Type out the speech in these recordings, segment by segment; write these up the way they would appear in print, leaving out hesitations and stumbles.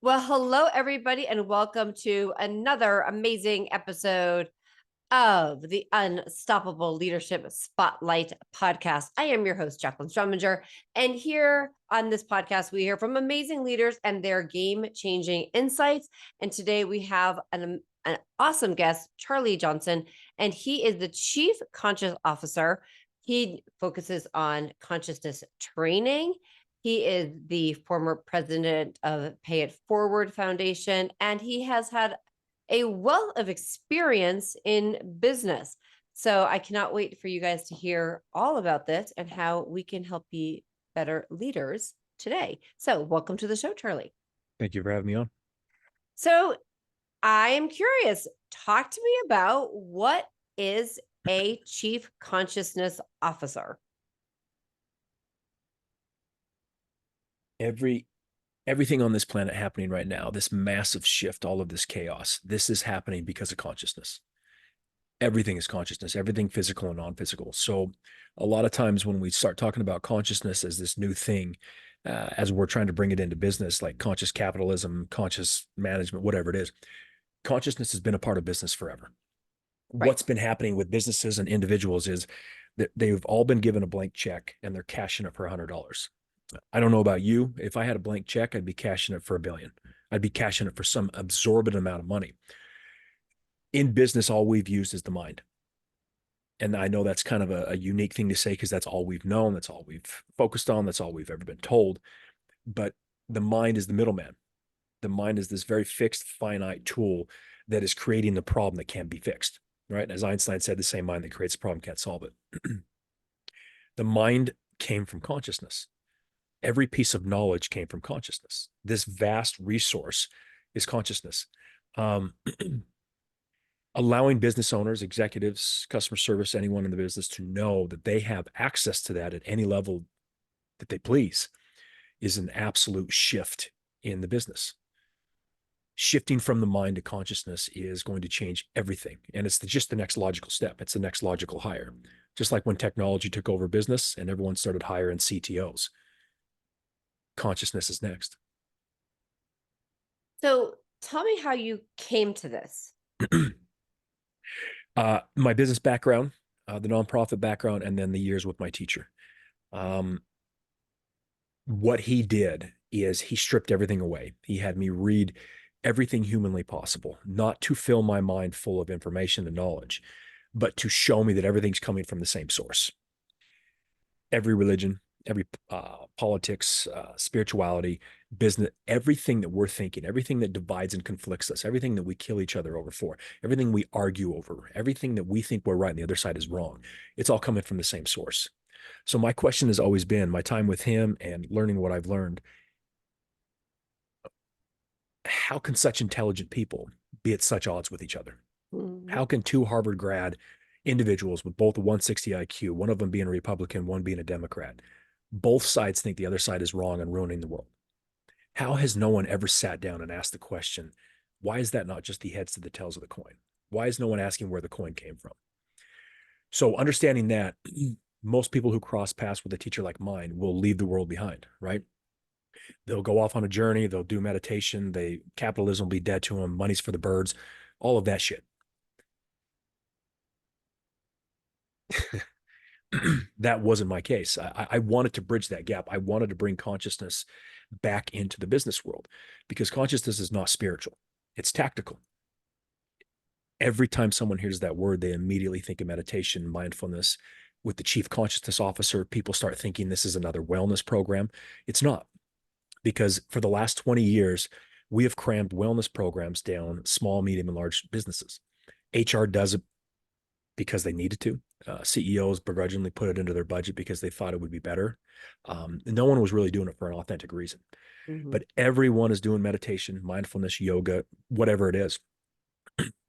Well, hello, everybody, and welcome to another amazing episode of the Unstoppable Leadership Spotlight podcast. I am your host, Jacqueline Strominger, and here on this podcast, we hear from amazing leaders and their game-changing insights. And today we have an awesome guest, Charlie Johnson, and he is the Chief Conscious Officer. He focuses on consciousness training. He is the former president of Pay It Forward Foundation, and he has had a wealth of experience in business. So I cannot wait for you guys to hear all about this and how we can help be better leaders today. So welcome to the show, Charlie. Thank you for having me on. So I am curious, talk to me about what is a chief consciousness officer? Everything on this planet happening right now, this massive shift, all of this chaos, this is happening because of consciousness. Everything is consciousness, everything physical and non-physical. So a lot of times when we start talking about consciousness as this new thing, as we're trying to bring it into business, like conscious capitalism, conscious management, whatever it is, consciousness has been a part of business forever. Right. What's been happening with businesses and individuals is that they've all been given a blank check and they're cashing it for $100. I don't know about you. If I had a blank check, I'd be cashing it for $1 billion. I'd be cashing it for some absorbent amount of money. In business, all we've used is the mind. And I know that's kind of a unique thing to say because that's all we've known. That's all we've focused on. That's all we've ever been told. But the mind is the middleman. The mind is this very fixed, finite tool that is creating the problem that can't be fixed, right? And as Einstein said, the same mind that creates a problem can't solve it. The mind came from consciousness. Every piece of knowledge came from consciousness. This vast resource is consciousness. Allowing business owners, executives, customer service, anyone in the business to know that they have access to that at any level that they please is an absolute shift in the business. Shifting from the mind to consciousness is going to change everything. And it's just the next logical step. It's the next logical hire. Just like when technology took over business and everyone started hiring CTOs. Consciousness is next. So tell me how you came to this. My business background, the nonprofit background, and then the years with my teacher. What he did is he stripped everything away. He had me read everything humanly possible, not to fill my mind full of information and knowledge, but to show me that everything's coming from the same source. Every religion, every politics, spirituality, business, everything that we're thinking, everything that divides and conflicts us, everything that we kill each other over for, everything we argue over, everything that we think we're right and the other side is wrong, it's all coming from the same source. So my question has always been, my time with him and learning what I've learned, how can such intelligent people be at such odds with each other? Mm-hmm. How can two Harvard grad individuals with both a 160 IQ, one of them being a Republican, one being a Democrat, both sides think the other side is wrong and ruining the world? How has no one ever sat down and asked the question, why is that not just the heads to the tails of the coin? Why is no one asking where the coin came from? So understanding that, most people who cross paths with a teacher like mine will leave the world behind, right? They'll go off on a journey. They'll do meditation. Capitalism will be dead to them. Money's for the birds, all of that shit. That wasn't my case. I wanted to bridge that gap. I wanted to bring consciousness back into the business world because consciousness is not spiritual. It's tactical. Every time someone hears that word, they immediately think of meditation, mindfulness. With the chief consciousness officer, people start thinking this is another wellness program. It's not, because for the last 20 years, we have crammed wellness programs down small, medium, and large businesses. HR does it because they needed to. CEOs begrudgingly put it into their budget because they thought it would be better. No one was really doing it for an authentic reason. Mm-hmm. But everyone is doing meditation, mindfulness, yoga, whatever it is.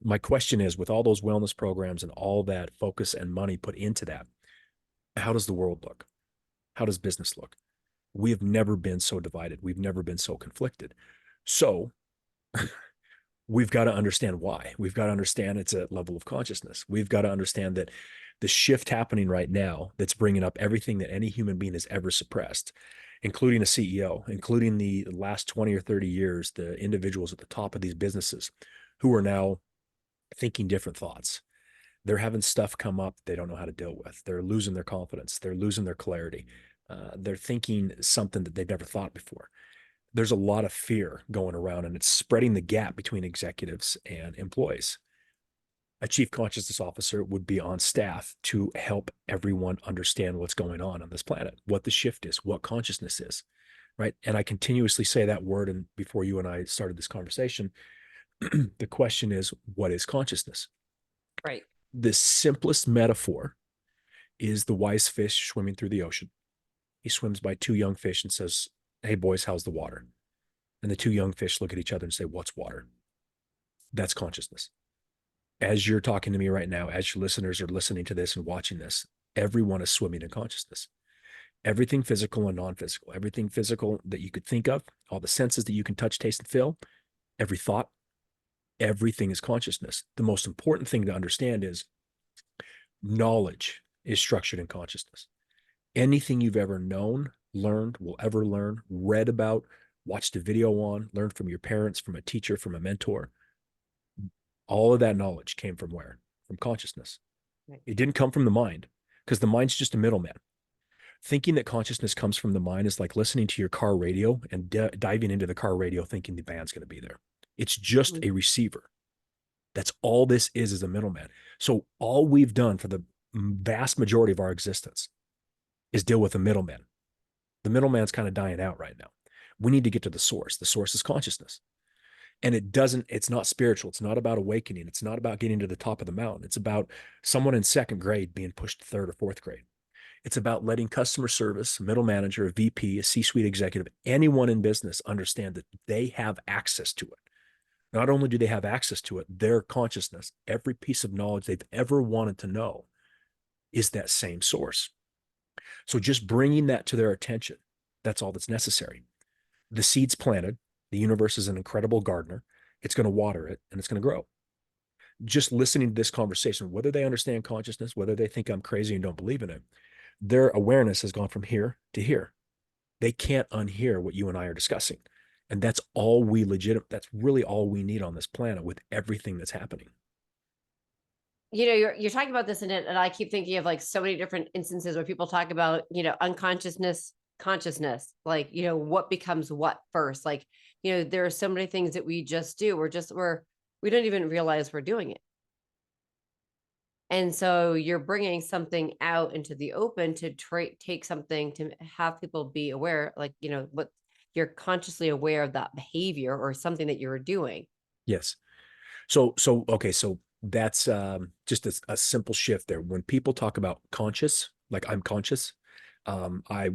My question is, with all those wellness programs and all that focus and money put into that, how does the world look? How does business look? We have never been so divided. We've never been so conflicted. So we've got to understand why. We've got to understand it's a level of consciousness. We've got to understand that the shift happening right now that's bringing up everything that any human being has ever suppressed including a CEO, including the last 20 or 30 years, the individuals at the top of these businesses who are now thinking different thoughts. They're having stuff come up they don't know how to deal with. They're losing their confidence. They're losing their clarity. They're thinking something that they've never thought before. There's a lot of fear going around, and it's spreading the gap between executives and employees. A chief consciousness officer would be on staff to help everyone understand what's going on this planet, what the shift is, what consciousness is, right? And I continuously say that word. And before you and I started this conversation, the question is, what is consciousness? Right. The simplest metaphor is the wise fish swimming through the ocean. He swims by two young fish and says, "Hey, boys, how's the water?" And the two young fish look at each other and say, "What's water?" That's consciousness. As you're talking to me right now, as your listeners are listening to this and watching this, everyone is swimming in consciousness. Everything physical and non-physical, everything physical that you could think of, all the senses that you can touch, taste, and feel, every thought, everything is consciousness. The most important thing to understand is knowledge is structured in consciousness. Anything you've ever known, learned, will ever learn, read about, watched a video on, learned from your parents, from a teacher, from a mentor, all of that knowledge came from where? From consciousness. Right. It didn't come from the mind, because the mind's just a middleman. Thinking that consciousness comes from the mind is like listening to your car radio and diving into the car radio thinking the band's going to be there. It's just a receiver. That's all this is a middleman. So all we've done for the vast majority of our existence is deal with a middleman. The middleman's kind of dying out right now. We need to get to the source. The source is consciousness. And it's not spiritual. It's not about awakening. It's not about getting to the top of the mountain. It's about someone in second grade being pushed to third or fourth grade. It's about letting customer service, middle manager, a VP, a C-suite executive, anyone in business understand that they have access to it. Not only do they have access to it, their consciousness, every piece of knowledge they've ever wanted to know is that same source. So just bringing that to their attention, that's all that's necessary. The seed's planted. The universe is an incredible gardener. It's going to water it and it's going to grow. Just listening to this conversation, whether they understand consciousness, whether they think I'm crazy and don't believe in it, their awareness has gone from here to here. They can't unhear what you and I are discussing. And that's all that's really all we need on this planet with everything that's happening. You know, you're talking about this in it, and I keep thinking of like so many different instances where people talk about, unconsciousness, consciousness, like, what becomes what first. Like, there are so many things that we just do. We don't even realize we're doing it. And so you're bringing something out into the open to take something to have people be aware, like, what you're consciously aware of that behavior or something that you're doing. Yes. Okay. So that's just a simple shift there. When people talk about conscious, like I'm conscious, I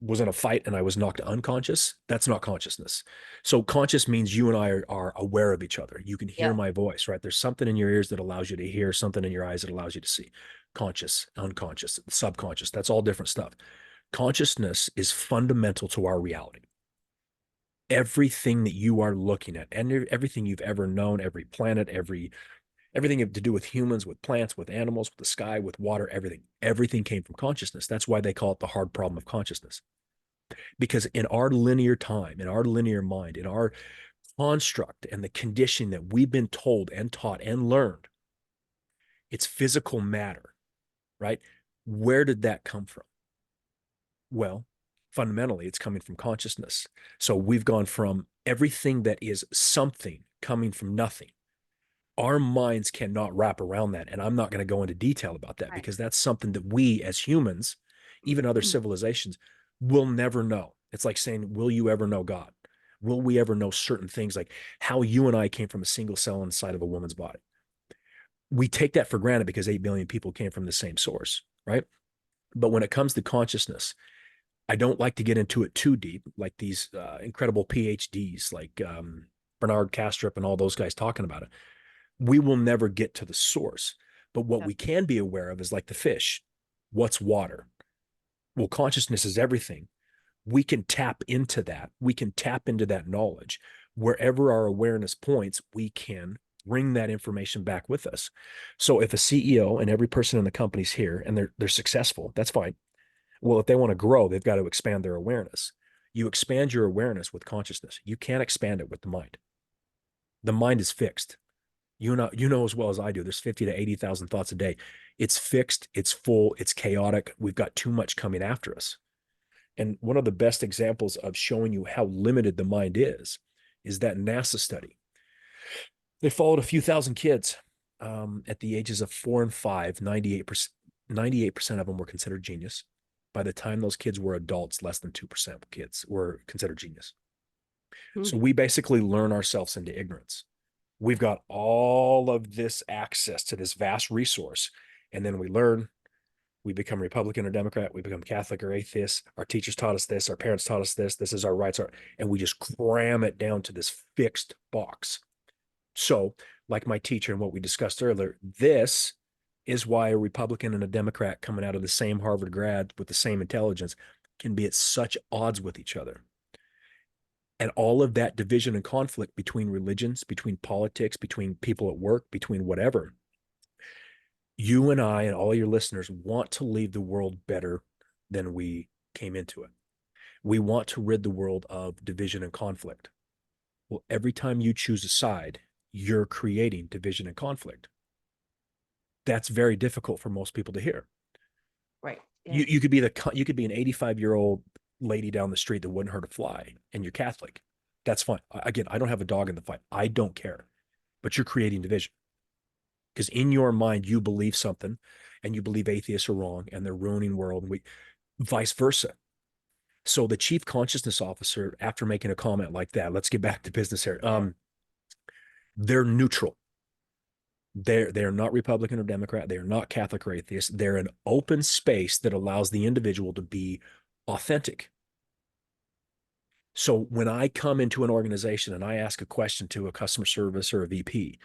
was in a fight and I was knocked unconscious. That's not consciousness. So conscious means you and I are aware of each other. You can hear my voice, right? There's something in your ears that allows you to hear, something in your eyes that allows you to see. Conscious, unconscious, subconscious, that's all different stuff. Consciousness is fundamental to our reality. Everything that you are looking at and everything you've ever known, every planet, everything to do with humans, with plants, with animals, with the sky, with water, everything came from consciousness. That's why they call it the hard problem of consciousness. Because in our linear time, in our linear mind, in our construct and the condition that we've been told and taught and learned, it's physical matter, right? Where did that come from? Well, fundamentally, it's coming from consciousness. So we've gone from everything that is something coming from nothing. Our minds cannot wrap around that. And I'm not going to go into detail about that because that's something that we as humans, even other civilizations, will never know. It's like saying, will you ever know God? Will we ever know certain things like how you and I came from a single cell inside of a woman's body? We take that for granted because 8 billion people came from the same source, right? But when it comes to consciousness, I don't like to get into it too deep, like these incredible PhDs like Bernard Kastrup and all those guys talking about it. We will never get to the source. But what we can be aware of is like the fish. What's water? Well, consciousness is everything. We can tap into that. We can tap into that knowledge. Wherever our awareness points, we can bring that information back with us. So if a CEO and every person in the company's here and they're successful, that's fine. Well, if they want to grow, they've got to expand their awareness. You expand your awareness with consciousness. You can't expand it with the mind. The mind is fixed. You know as well as I do, there's 50 to 80,000 thoughts a day. It's fixed, it's full, it's chaotic. We've got too much coming after us. And one of the best examples of showing you how limited the mind is that NASA study. They followed a few thousand kids at the ages of 4 and 5. 98% of them were considered genius. By the time those kids were adults, less than 2% of kids were considered genius. Hmm. So we basically learn ourselves into ignorance. We've got all of this access to this vast resource. And then we learn, we become Republican or Democrat, we become Catholic or atheist. Our teachers taught us this, our parents taught us this is our rights, and we just cram it down to this fixed box. So, like my teacher and what we discussed earlier, this is why a Republican and a Democrat coming out of the same Harvard grad with the same intelligence can be at such odds with each other. And all of that division and conflict between religions, between politics, between people at work, between whatever, you and I and all your listeners want to leave the world better than we came into it. We want to rid the world of division and conflict. Well, every time you choose a side, you're creating division and conflict. That's very difficult for most people to hear. Right. Yeah. You could be an 85-year-old lady down the street that wouldn't hurt a fly, and you're Catholic. That's fine. Again, I don't have a dog in the fight. I don't care. But you're creating division. Because in your mind, you believe something and you believe atheists are wrong and they're ruining the world, and vice versa. So the chief consciousness officer, after making a comment like that, let's get back to business here. They're neutral. They're not Republican or Democrat. They're not Catholic or atheist. They're an open space that allows the individual to be authentic. So when I come into an organization and I ask a question to a customer service or a VP,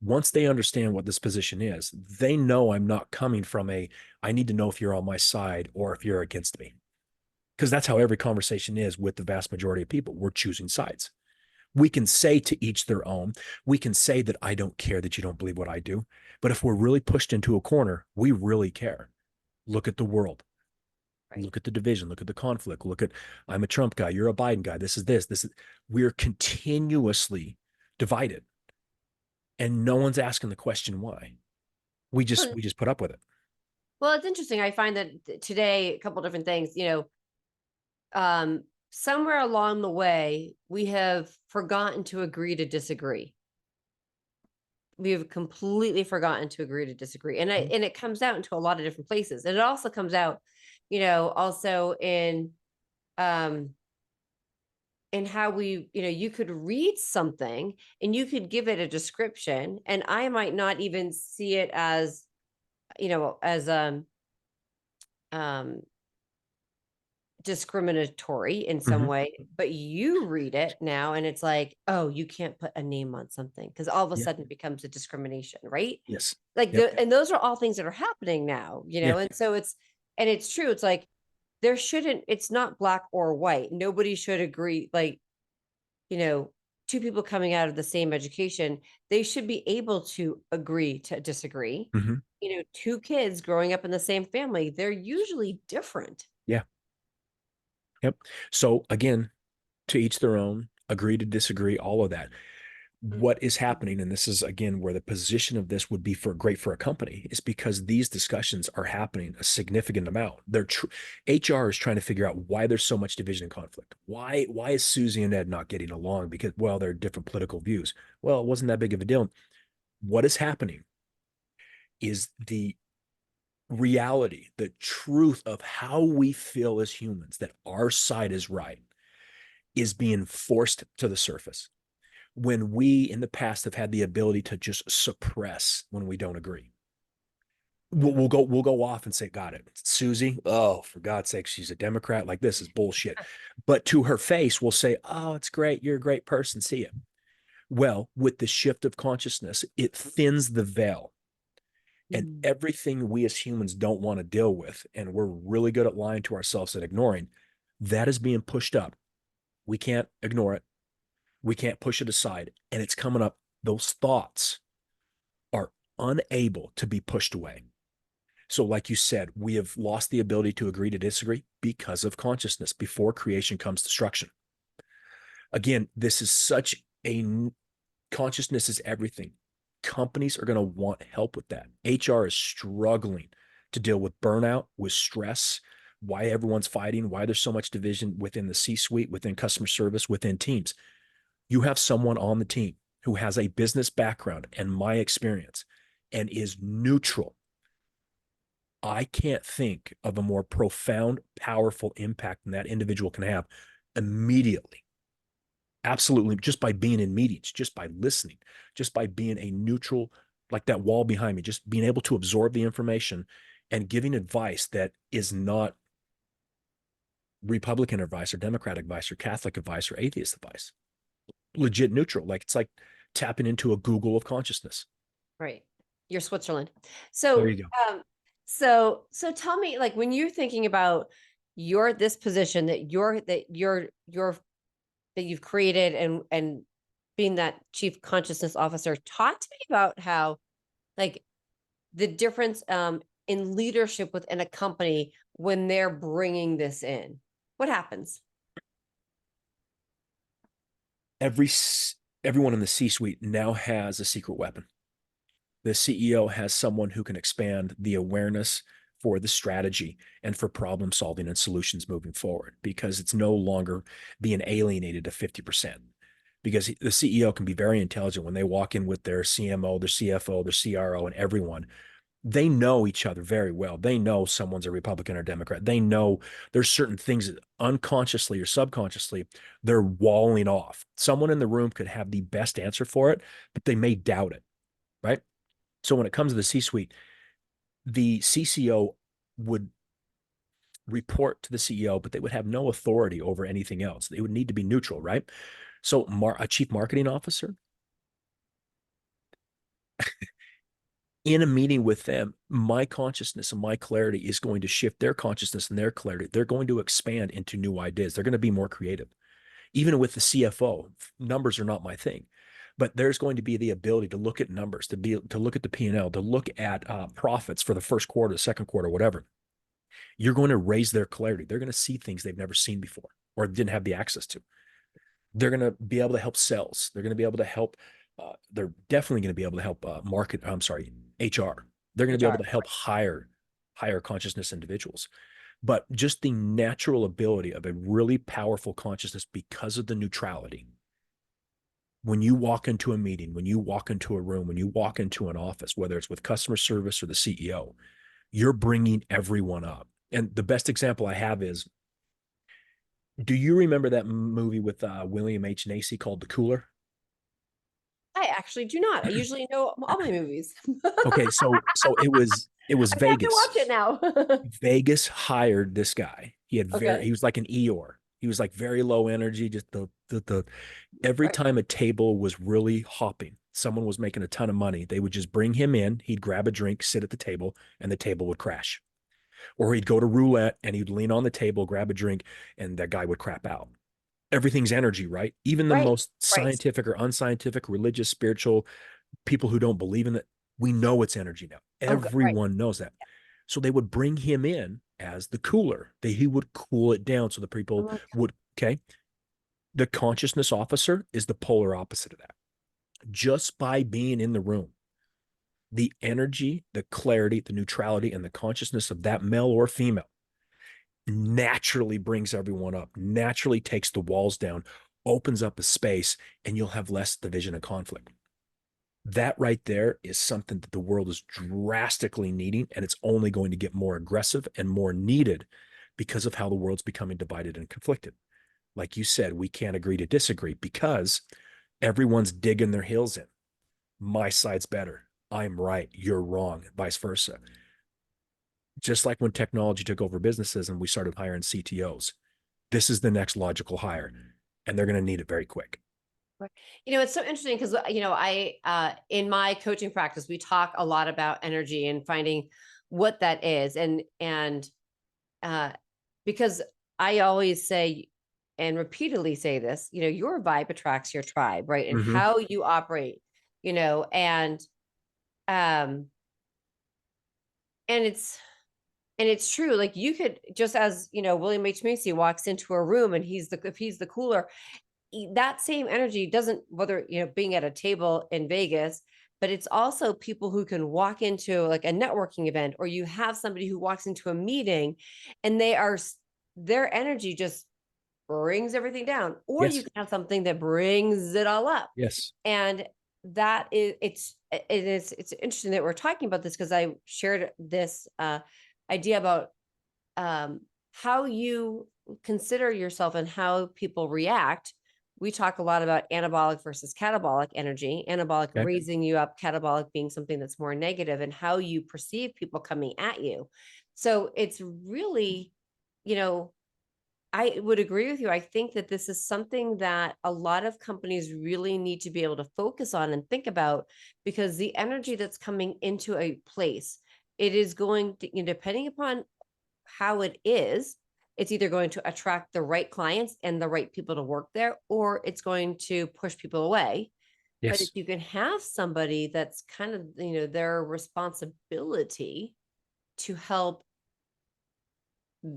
once they understand what this position is, they know I'm not coming from I need to know if you're on my side or if you're against me. Because that's how every conversation is with the vast majority of people. We're choosing sides. We can say to each their own. We can say that I don't care that you don't believe what I do. But if we're really pushed into a corner, we really care. Look at the world. Right. Look at the division. Look at the conflict. Look at, I'm a Trump guy. You're a Biden guy. This is this. We're continuously divided. And no one's asking the question why. We Well, just put up with it. well, it's interesting. I find that today, a couple different things, somewhere along the way, we have forgotten to agree to disagree. We've completely forgotten to agree to disagree. And it comes out into a lot of different places. And it also comes out, also um in how you could read something and you could give it a description, and I might not even see it as, as um discriminatory in some Mm-hmm. way, but you read it now and it's like, oh, you can't put a name on something because all of a Yeah. sudden it becomes a discrimination, right? Yes. Like Yep. and those are all things that are happening now, Yeah. and so it's true. It's like it's not black or white. Nobody should agree. Like, you know, two people coming out of the same education, they should be able to agree to disagree. Mm-hmm. Two kids growing up in the same family, they're usually different. Yeah. Yep. So again, to each their own, agree to disagree, all of that. What is happening, and this is again where the position of this would be great for a company, is because these discussions are happening a significant amount. HR is trying to figure out why there's so much division and conflict. Why is Susie and Ed not getting along? Because, well, they're different political views. Well, it wasn't that big of a deal. What is happening is the reality, the truth of how we feel as humans, that our side is right, is being forced to the surface when we in the past have had the ability to just suppress when we don't agree. We'll go off and say, got it. Susie, oh, for God's sake, she's a Democrat. Like, this is bullshit. But to her face, we'll say, oh, it's great. You're a great person. See you. Well, with the shift of consciousness, it thins the veil. And Mm. everything we as humans don't want to deal with, and we're really good at lying to ourselves and ignoring, that is being pushed up. We can't ignore it. We can't push it aside. And it's coming up. Those thoughts are unable to be pushed away. So, like you said, we have lost the ability to agree to disagree because of consciousness. Before creation comes destruction. Again, this is such a consciousness is everything. Companies are going to want help with that. HR is struggling to deal with burnout, with stress, why everyone's fighting, why there's so much division within the C-suite, within customer service, within teams. You have someone on the team who has a business background and my experience and is neutral. I can't think of a more profound, powerful impact than that individual can have immediately. Absolutely. Just by being in meetings, just by listening, just by being a neutral, like that wall behind me, just being able to absorb the information and giving advice that is not Republican advice or Democratic advice or Catholic advice or atheist advice. Legit neutral. Like it's like tapping into a Google of consciousness. Right. You're Switzerland. There So, you go. so tell me, like, when you're thinking about this position that you've created and being that chief consciousness officer, talk to me about how, like, the difference in leadership within a company when they're bringing this in. What happens? Every everyone in the C-suite now has a secret weapon. The CEO has someone who can expand the awareness for the strategy and for problem solving and solutions moving forward, because it's no longer being alienated to 50%. Because the CEO can be very intelligent when they walk in with their CMO, their CFO, their CRO, and everyone. They know each other very well. They know someone's a Republican or Democrat. They know there's certain things that unconsciously or subconsciously they're walling off. Someone in the room could have the best answer for it, but they may doubt it, right? So when it comes to the C-suite, the CCO would report to the CEO, but they would have no authority over anything else. They would need to be neutral, right? So a chief marketing officer in a meeting with them, my consciousness and my clarity is going to shift their consciousness and their clarity. They're going to expand into new ideas. They're going to be more creative. Even with the CFO, numbers are not my thing, but there's going to be the ability to look at numbers, to look at the P&L, to look at profits for the first quarter, the second quarter, whatever. You're going to raise their clarity. They're going to see things they've never seen before or didn't have the access to. They're going to be able to help sales. They're going to be able to help. They're definitely going to be able to help HR. They're going to be able HR. to help hire higher consciousness individuals. But just the natural ability of a really powerful consciousness because of the neutrality. When you walk into a meeting, when you walk into a room, when you walk into an office, whether it's with customer service or the CEO, you're bringing everyone up. And the best example I have is, do you remember that movie with William H. Macy called The Cooler? I actually do not. I usually know all my movies. Okay, so it was I have to Vegas. watch it now. Vegas hired this guy. Okay. He was like an Eeyore. He was like very low energy. Just the every Right. time a table was really hopping, someone was making a ton of money. They would just bring him in. He'd grab a drink, sit at the table, and the table would crash. Or he'd go to roulette and he'd lean on the table, grab a drink, and that guy would crap out. Everything's energy, right? Even the Right. most Right. scientific or unscientific, religious, spiritual people who don't believe in it, we know it's energy now. Okay. Right. Everyone knows that. So they would bring him in as the cooler. He would cool it down so the Oh people my would, okay. The consciousness officer is the polar opposite of that. Just by being in the room, the energy, the clarity, the neutrality, and the consciousness of that male or female naturally brings everyone up, naturally takes the walls down, opens up a space, and you'll have less division and conflict. That right there is something that the world is drastically needing, and it's only going to get more aggressive and more needed because of how the world's becoming divided and conflicted. Like you said, we can't agree to disagree because everyone's digging their heels in. My side's better. I'm right. You're wrong, vice versa. Just like when technology took over businesses and we started hiring CTOs, this is the next logical hire, and they're going to need it very quick. Right. It's so interesting because I in my coaching practice we talk a lot about energy and finding what that is, and uh because I always say and repeatedly say this, your vibe attracts your tribe, right? And Mm-hmm. how you operate, and um And it's true. Like you could just as William H. Macy walks into a room and if he's the cooler, that same energy doesn't, whether being at a table in Vegas, but it's also people who can walk into like a networking event, or you have somebody who walks into a meeting and their energy just brings everything down, or you Yes. can have something that brings it all up. Yes. And that is it's interesting that we're talking about this, because I shared this idea about how you consider yourself and how people react. We talk a lot about anabolic versus catabolic energy, anabolic Okay. raising you up, catabolic being something that's more negative, and how you perceive people coming at you. So it's really, you know, I would agree with you. I think that this is something that a lot of companies really need to be able to focus on and think about, because the energy that's coming into a place, it is going to, depending upon how it is, it's either going to attract the right clients and the right people to work there, or it's going to push people away. But if Yes. you can have somebody that's kind of, their responsibility to help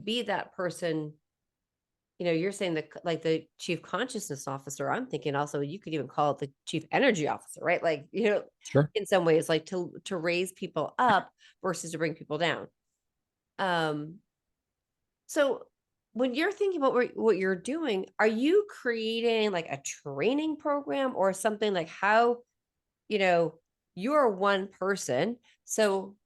be that person, you're saying that like the chief consciousness officer, I'm thinking also you could even call it the chief energy officer, right? Like, Sure. in some ways, like to raise people up versus to bring people down. Um, So when you're thinking about what you're doing, are you creating like a training program or something, like how, you know, you're one person. So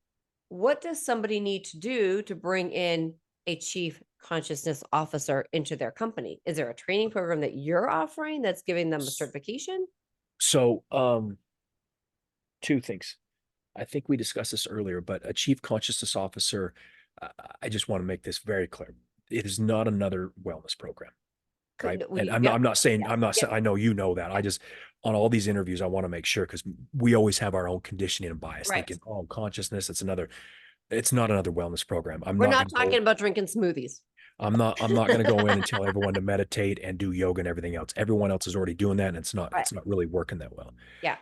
what does somebody need to do to bring in a chief consciousness officer into their company? Is there a training program that you're offering that's giving them a certification? So, two things. I think we discussed this earlier, but a chief consciousness officer, uh, I just want to make this very clear. It is not another wellness program, right? Could And we? I'm Yep. not saying, Yeah. I'm not saying, Yep. I know you know that. I just, on all these interviews, I want to make sure, because we always have our own conditioning and bias, Right. thinking, oh, consciousness, it's not another wellness program. I'm We're not not going to talking go, about drinking smoothies. I'm not going to go in and tell everyone to meditate and do yoga and everything else. Everyone else is already doing that, and Right. it's not really working that well. Yeah.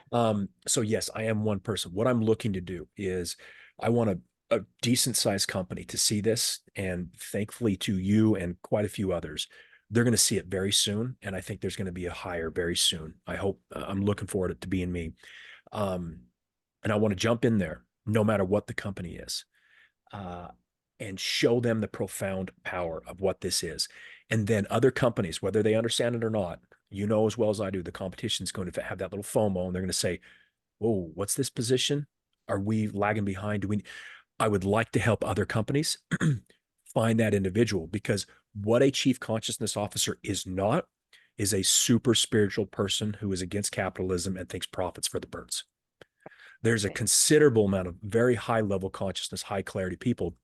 So yes, I am one person. What I'm looking to do is I want a decent sized company to see this. And thankfully to you and quite a few others, they're going to see it very soon. And I think there's going to be a hire very soon. I hope I'm looking forward to it to being me. Um, and I want to jump in there no matter what the company is, uh, and show them the profound power of what this is. And then other companies, whether they understand it or not, as well as I do, the competition is going to have that little FOMO, and they're going to say, oh, what's this position? Are we lagging behind? I would like to help other companies find that individual, because what a chief consciousness officer is not is a super spiritual person who is against capitalism and thinks profits for the birds. There's a Right. considerable amount of very high level consciousness, high clarity people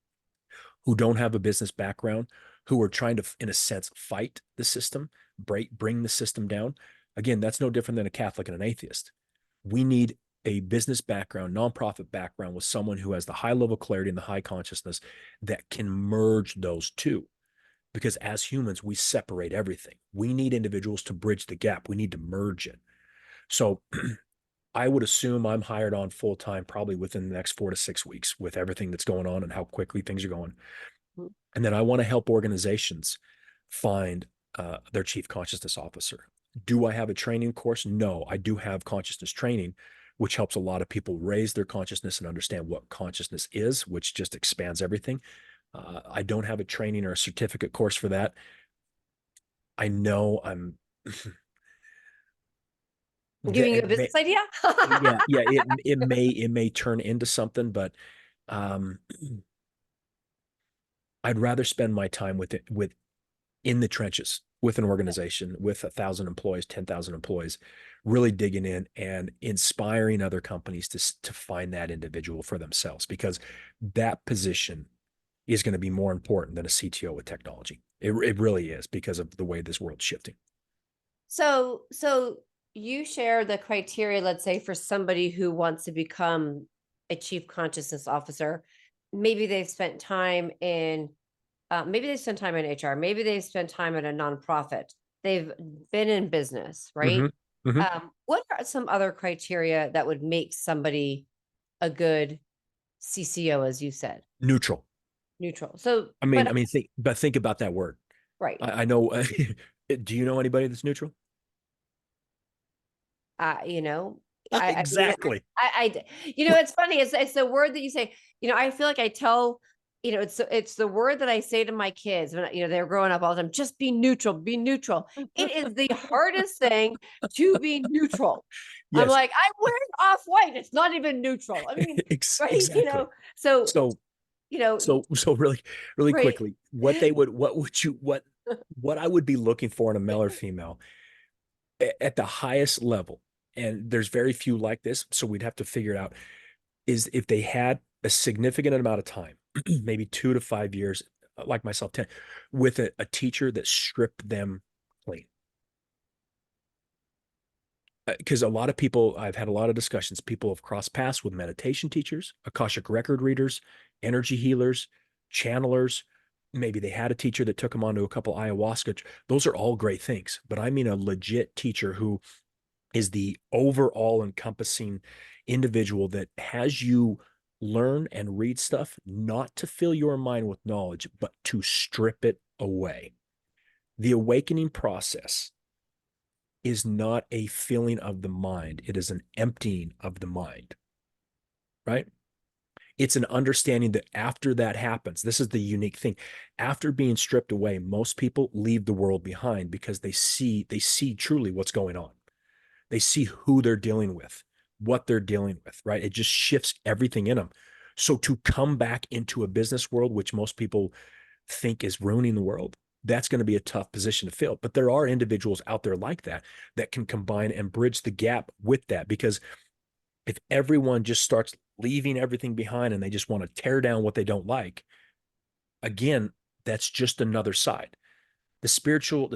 who don't have a business background, who are trying to, in a sense, fight the system, bring the system down. Again, that's no different than a Catholic and an atheist. We need a business background, nonprofit background, with someone who has the high level clarity and the high consciousness that can merge those two. Because as humans, we separate everything. We need individuals to bridge the gap. We need to merge it. So I would assume I'm hired on full time probably within the next 4 to 6 weeks with everything that's going on and how quickly things are going. Mhm. And then I want to help organizations find their chief consciousness officer. Do I have a training course? No, I do have consciousness training, which helps a lot of people raise their consciousness and understand what consciousness is, which just expands everything. I don't have a training or a certificate course for that. I know I'm Giving you it a may, business idea? yeah, it may turn into something, but um, I'd rather spend my time with it with in the trenches with an organization with 1,000 employees, 10,000 employees, really digging in and inspiring other companies to find that individual for themselves, because that position is going to be more important than a CTO with technology. It really is, because of the way this world's shifting. So you share the criteria, let's say, for somebody who wants to become a chief consciousness officer. Maybe they've spent time in, maybe they spent time in HR. Maybe they've spent time at a nonprofit. They've been in business, right? Mm-hmm. Mm-hmm. What are some other criteria that would make somebody a good CCO, as you said, Neutral. neutral. So, I mean, think about that word. right. I know. Do you know anybody that's neutral? You know, I mean, Exactly. it's funny. It's the word that you say. I feel like I tell, it's the word that I say to my kids when they're growing up all the time. Just be neutral. Be neutral. It is the hardest thing to be neutral. I'm Yes. like, I'm wearing off white. It's not even neutral. I mean, right? Exactly. So So you know, so really right? quickly, what would you what I would be looking for in a male or female at the highest level, and there's very few like this, so we'd have to figure it out, is if they had a significant amount of time, maybe 2 to 5 years, like myself, 10, with a teacher that stripped them clean. Because a lot of people, I've had a lot of discussions, people have crossed paths with meditation teachers, Akashic record readers, energy healers, channelers. Maybe they had a teacher that took them onto a couple ayahuasca. Those are all great things. But I mean a legit teacher who is the overall encompassing individual that has you learn and read stuff, not to fill your mind with knowledge, but to strip it away. The awakening process is not a filling of the mind, it is an emptying of the mind, right? It's an understanding that after that happens, this is the unique thing. After being stripped away, most people leave the world behind because they see truly what's going on. They see who they're dealing with, what they're dealing with, right? It just shifts everything in them. So to come back into a business world, which most people think is ruining the world, that's going to be a tough position to fill. But there are individuals out there like that that can combine and bridge the gap with that. Because if everyone just starts leaving everything behind and they just want to tear down what they don't like, again, that's just another side. The spiritual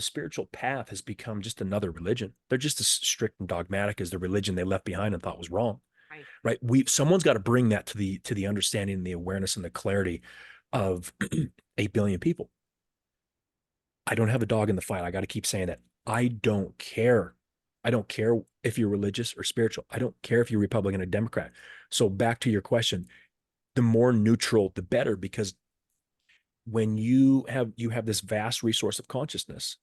path has become just another religion. They're just as strict and dogmatic as the religion they left behind and thought was wrong. Right. Right. Someone's got to bring that to the understanding and the awareness and the clarity of 8 billion people. I don't have a dog in the fight. I got to keep saying that. I don't care. I don't care if you're religious or spiritual. I don't care if you're Republican or Democrat. So back to your question, the more neutral, the better, because when you have this vast resource of consciousness,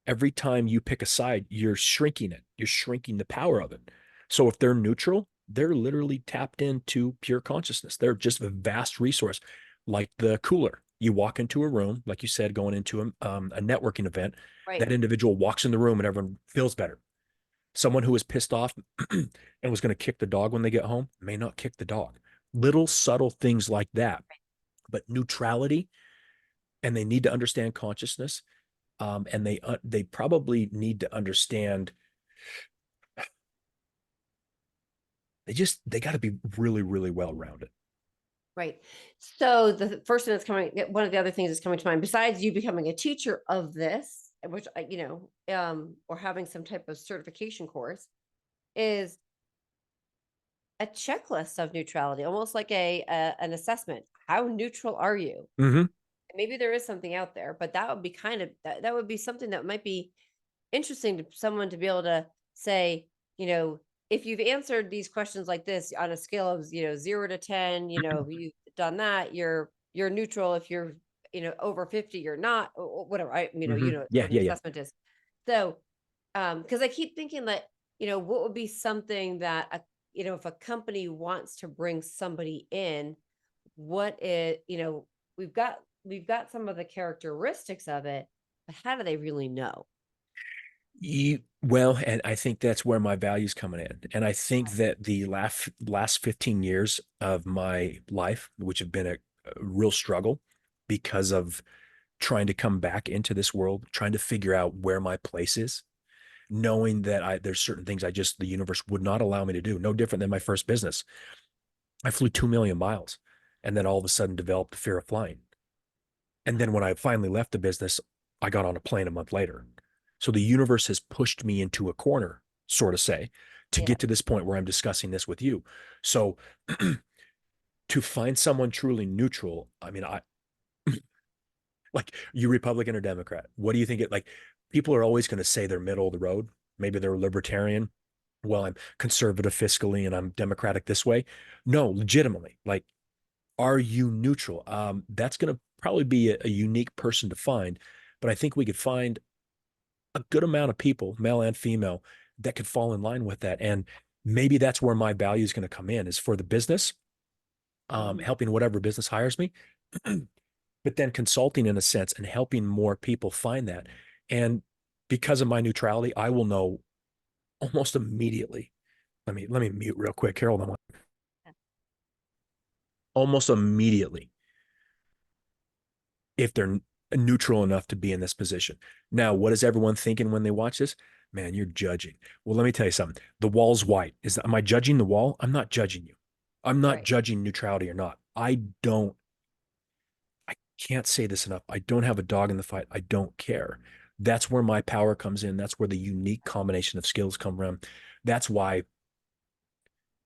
every time you pick a side, you're shrinking it. You're shrinking the power of it. So if they're neutral, they're literally tapped into pure consciousness. They're just a vast resource, like the cooler. You walk into a room, like you said, going into a networking event, Right. that individual walks in the room and everyone feels better. Someone who is pissed off and was going to kick the dog when they get home may not kick the dog. Little subtle things like that. But neutrality, and they need to understand consciousness, and they probably need to understand, they got to be really really well rounded. Right. So the first thing one of the other things that's coming to mind, besides you becoming a teacher of this, which or having some type of certification course, is a checklist of neutrality, almost like an assessment. How neutral are you? Mm-hmm. Maybe there is something out there, but that would be that would be something that might be interesting to someone to be able to say, if you've answered these questions like this on a scale of 0 to 10, you've done that, you're neutral. If you're over 50, you're not, or whatever. Mm-hmm. Yeah, What an yeah, yeah. assessment is. So because I keep thinking that what would be something that if a company wants to bring somebody in, what is we've got some of the characteristics of it, but how do they really know? Well, and I think that's where my values coming in. And I think that the last 15 years of my life, which have been a real struggle because of trying to come back into this world, trying to figure out where my place is, knowing that there's certain things the universe would not allow me to do. No different than my first business. I flew 2 million miles and then all of a sudden developed the fear of flying. And then when I finally left the business, I got on a plane a month later. So the universe has pushed me into a corner, sort of say, to Yeah. get to this point where I'm discussing this with you. So to find someone truly neutral, I mean, I like, you Republican or Democrat? What do you think? People are always going to say they're middle of the road. Maybe they're libertarian, well, I'm conservative fiscally and I'm democratic this way. No, legitimately, like, are you neutral? That's going to probably be a unique person to find, but I think we could find a good amount of people, male and female, that could fall in line with that. And maybe that's where my value is going to come in, is for the business, Mhm. helping whatever business hires me, but then consulting in a sense and helping more people find that. And because of my neutrality, I will know almost immediately. Let me mute real quick, Carol. Almost immediately if they're neutral enough to be in this position. Now, what is everyone thinking when they watch this? Man, you're judging. Well, let me tell you something. The wall's white. Am I judging the wall? I'm not judging you. I'm not Right. judging neutrality or not. I can't say this enough. I don't have a dog in the fight. I don't care. That's where my power comes in. That's where the unique combination of skills come from. That's why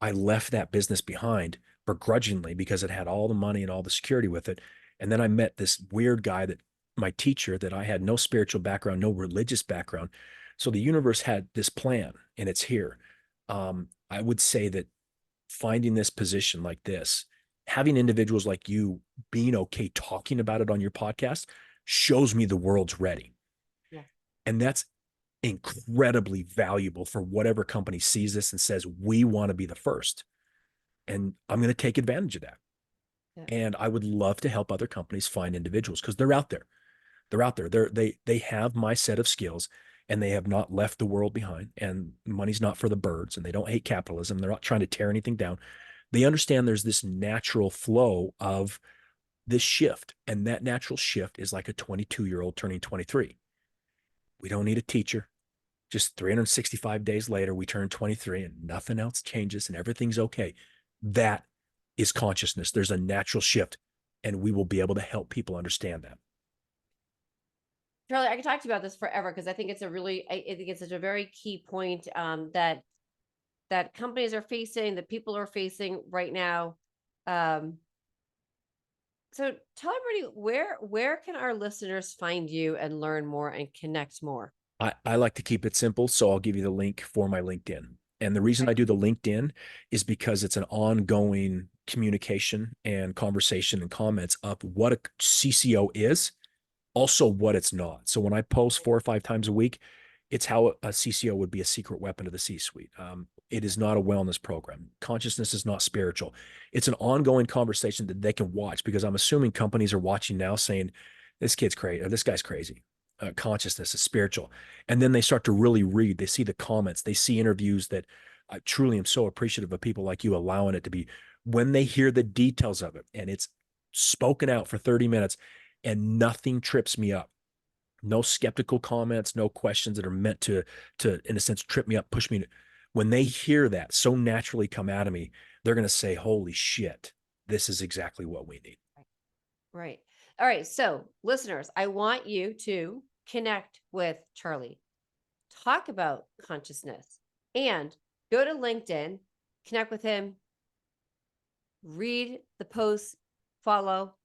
I left that business behind begrudgingly, because it had all the money and all the security with it. And then I met this weird guy, that my teacher, that I had no spiritual background, no religious background. So the universe had this plan and it's here. I would say that finding this position like this, having individuals like you being okay talking about it on your podcast, shows me the world's ready. Yeah. And that's incredibly valuable for whatever company sees this and says, we want to be the first. And I'm going to take advantage of that. Yeah. And I would love to help other companies find individuals, because they're out there. They're out there. They have my set of skills, and they have not left the world behind. And money's not for the birds, and they don't hate capitalism. They're not trying to tear anything down. They understand there's this natural flow of this shift. And that natural shift is like a 22-year-old turning 23. We don't need a teacher. Just 365 days later, we turn 23 and nothing else changes and everything's okay. That is consciousness. There's a natural shift, and we will be able to help people understand that. Charlie, I could talk to you about this forever because I think it's a really, I think it's such a very key point that companies are facing, that people are facing right now. Um, so tell everybody, where can our listeners find you and learn more and connect more? I like to keep it simple, so I'll give you the link for my LinkedIn. And the reason Okay. I do the LinkedIn is because it's an ongoing communication and conversation and comments of what a CCO is, also what it's not. So when I post 4 or 5 times a week, it's how a CCO would be a secret weapon to the C-suite. It is not a wellness program. Consciousness is not spiritual. It's an ongoing conversation that they can watch, because I'm assuming companies are watching now saying, this kid's crazy, or this guy's crazy. Consciousness is spiritual. And then they start to really read. They see the comments. They see interviews that I truly am so appreciative of people like you allowing it to be. When they hear the details of it and it's spoken out for 30 minutes and nothing trips me up, no skeptical comments, no questions that are meant to in a sense trip me up, push me. When they hear that so naturally come out of me, they're going to say, holy shit, this is exactly what we need. Right. All right. So, listeners, I want you to connect with Charlie, talk about consciousness, and go to LinkedIn, connect with him, read the posts, follow,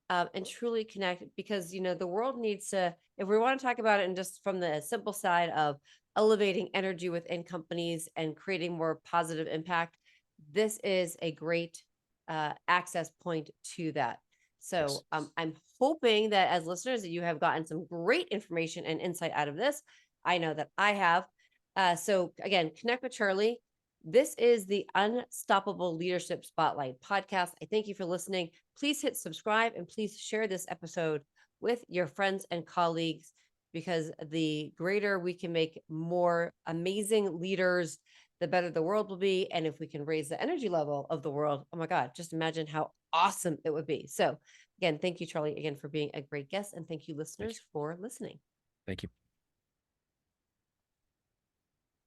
and truly connect, because the world needs to, if we want to talk about it and just from the simple side of elevating energy within companies and creating more positive impact, this is a great access point to that. Yes. So I'm hoping that as listeners that you have gotten some great information and insight out of this. I know that I have. So again, connect with Charlie. This is the Unstoppable Leadership Spotlight podcast. I thank you for listening. Please hit subscribe and please share this episode with your friends and colleagues, because the greater we can make more amazing leaders, the better the world will be. And if we can raise the energy level of the world, oh my God, just imagine how awesome it would be. So, again, thank you, Charlie, again, for being a great guest. And thank you, Thank you. listeners, for listening. Thank you.